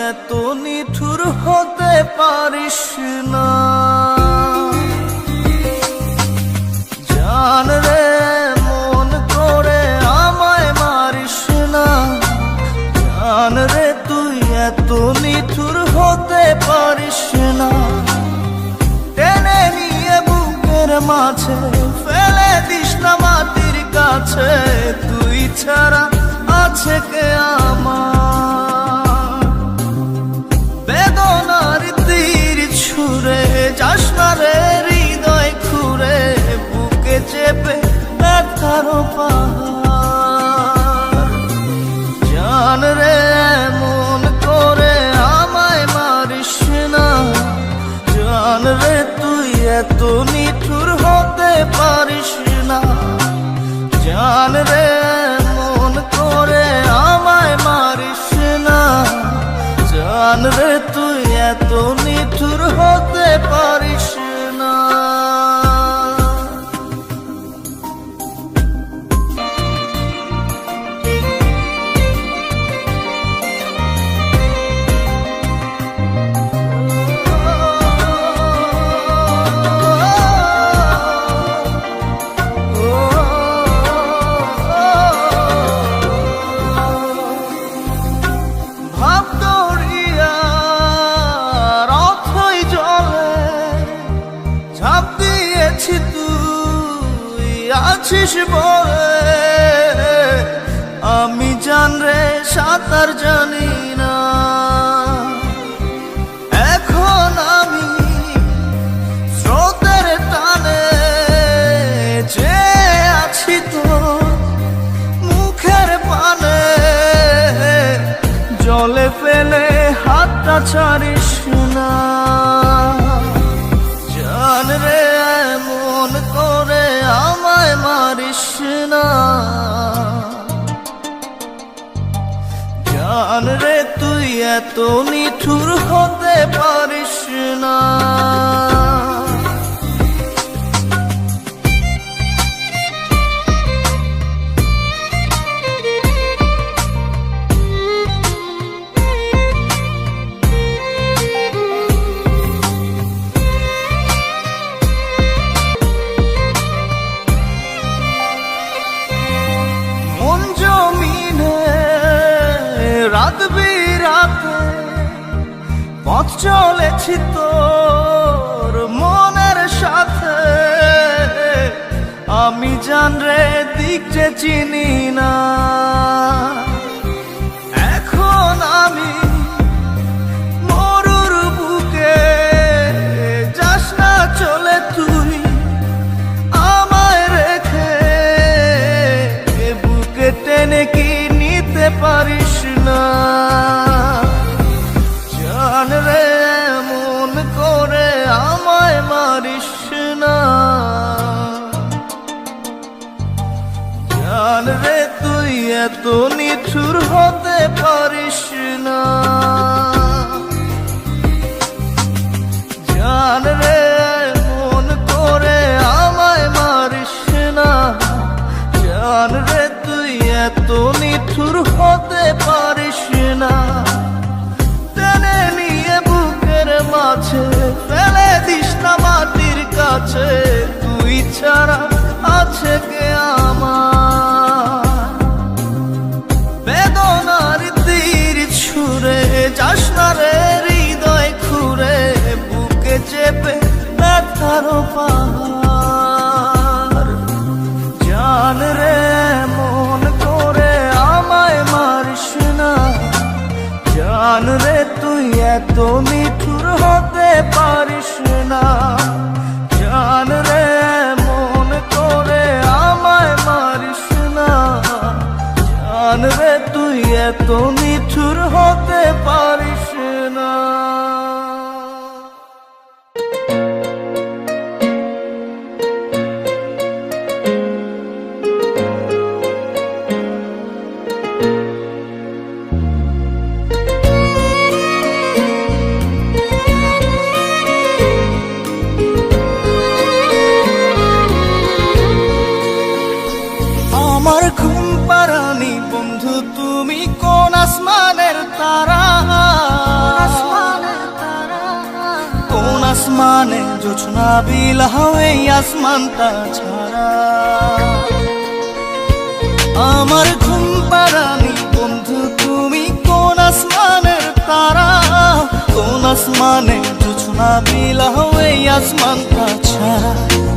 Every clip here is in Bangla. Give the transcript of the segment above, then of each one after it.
এত নিঠুর হতে পারিস না। জান রে মন করে আমায় মারিস না। জান রে তুই এত নিঠুর হতে পারিস না। টেনে নিয়ে বুকের মাঝে ফেলে দিস না মাটির কাছে। তুই ছাড়া আছে কে আমার? বেদনার তীর ছুঁড়ে যাস না রে হৃদয় খুঁড়ে। বুকে চেপে ব্যথার পাহাড়। জান রে মন করে আমায় মারিস না। জান রে তুই এত নিঠুর হতে পারিস না। জান রে মন করে আমায় মারিস না। জান রে তুই এত নিঠুর হতে পারিস না। আছিস বলে আমি জান রে সাঁতার জানি না। এখন আমি স্রোতের টানে যে আছি তো মুখের পানে। জলে ফেলে হাতটা ছাড়িস না। জান রে মন করে আমায় মারিস না। জান রে তুই এত নিঠুর হতে পারিস না। রাত বিরাতে পথ চলেছি তোর মনের সাথে। আমি জান রে দিক যে চিনি না। এখন আমি মরুর বুকে যাস না চলে তুই আমায় রেখে। বুকে টেনে কি নিতে পারিস না? জান রে মন করে আমায় মারিস না। জান রে তুই এত নিঠুর হতে পারিস না। জান রে মন করে আমায় মারিস না। জান রে তুই এত নিঠুর হতে পারিস না। টেনে নিয়ে বুকের মাঝে ফেলে দিস না মাটির কাছে। তুই ছাড়া আছে কে আমার? বেদনার তীর ছুঁড়ে যাস না রে হৃদয় খুঁড়ে। বুকে চেপে ব্যথার পাহাড়। জান রে মন করে আমায় মারিস না। জান রে তুই এত নিঠুর হতে পারিস না। জান রে মন করে আমায় মারিস না। জান রে তুই এত নিঠুর হতে পারিস না। আসমানে জোছনা বিলাও এই আসমানটা ছাড়া। আমার ঘুম পাড়ানি বন্ধু তুমি কোন আসমানের তারা, কোন আসমানে জোছনা বিলাও এই আসমানটা ছাড়া।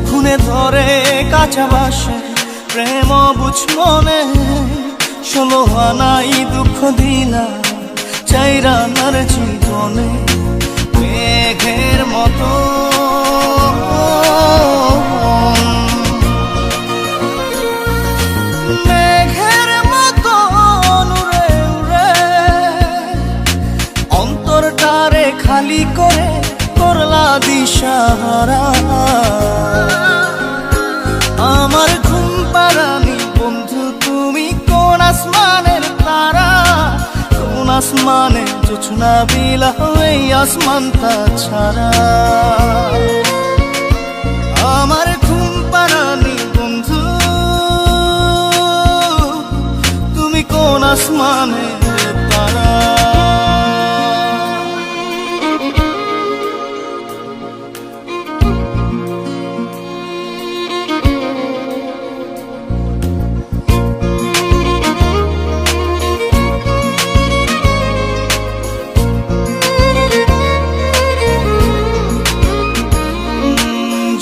খুনে ধরে কাঁচা বাসে প্রেম বুঝ মনে, 16 আনাই দুঃখ দিলা চাইরা নার জীবনে। মেঘের মতো মেঘের মতো উড়ে উড়ে অন্তরটারে খালি করে করলা দিশাহারা। আমার ঘুম পাড়ানি বন্ধু তুমি কোন আসমানের তারা, কোন আসমানে জোছনা বিলাও এই আসমানটা ছাড়া। আমার ঘুম পাড়ানি বন্ধু তুমি কোন আসমানের তারা।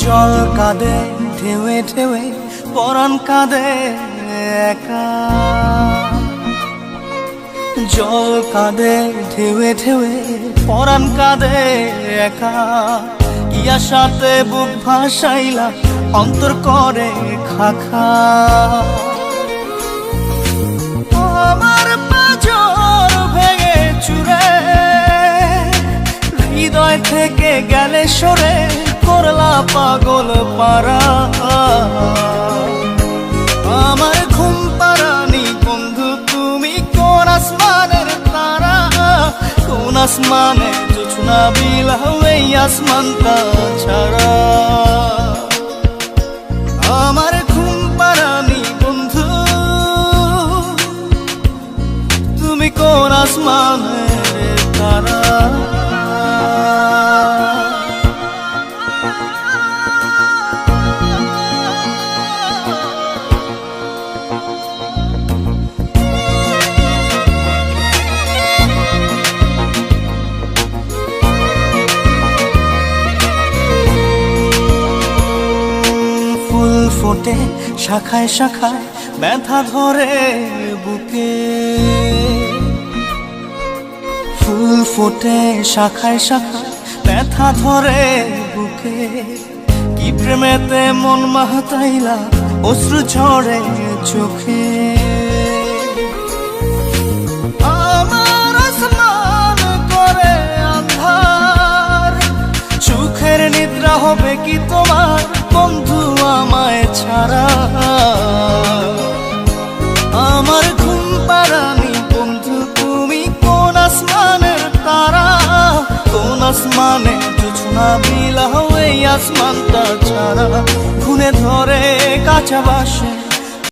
জল কাঁদে ঢেউে ঢেউে পরাণ কাঁদে একা, জল কাঁদে ঢেউে ঢেউে পরাণ কাঁদে একা। ইয়া সাথে বুক ভাসাইলা অন্তর করে খাখা। আমার পাঁজর ভেঙে চুরে হৃদয় থেকে গেলে সরে করলা পাগল পারা। আমার ঘুম পাড়ানি বন্ধু তুমি কোন আসমানের তারা, কোন আসমানে জোছনা বিলাও এই আসমানটা ছাড়া। আমার ঘুম পাড়ানি বন্ধু তুমি কোন আসমানের তারা। ফোটে শাখায় শাখায় ব্যথা ধরে বুকে, ফুল ফোটে শাখায় শাখায় ব্যথা ধরে বুকে। কি প্রেমেতে মন মাহতাইলা অশ্রু ঝরে চোখে। আমার আসমান করে আন্ধার, চোখের নিদ্রা হবে কি তোমার বন্ধু আমায় ছাড়া। আমার ঘুম পাড়ানি বন্ধু তুমি কোন আসমানের তারা, কোন আসমানে জোছনা বিলাও এই আসমানটা ছাড়া। খুনে ধরে কাঁচা বাসে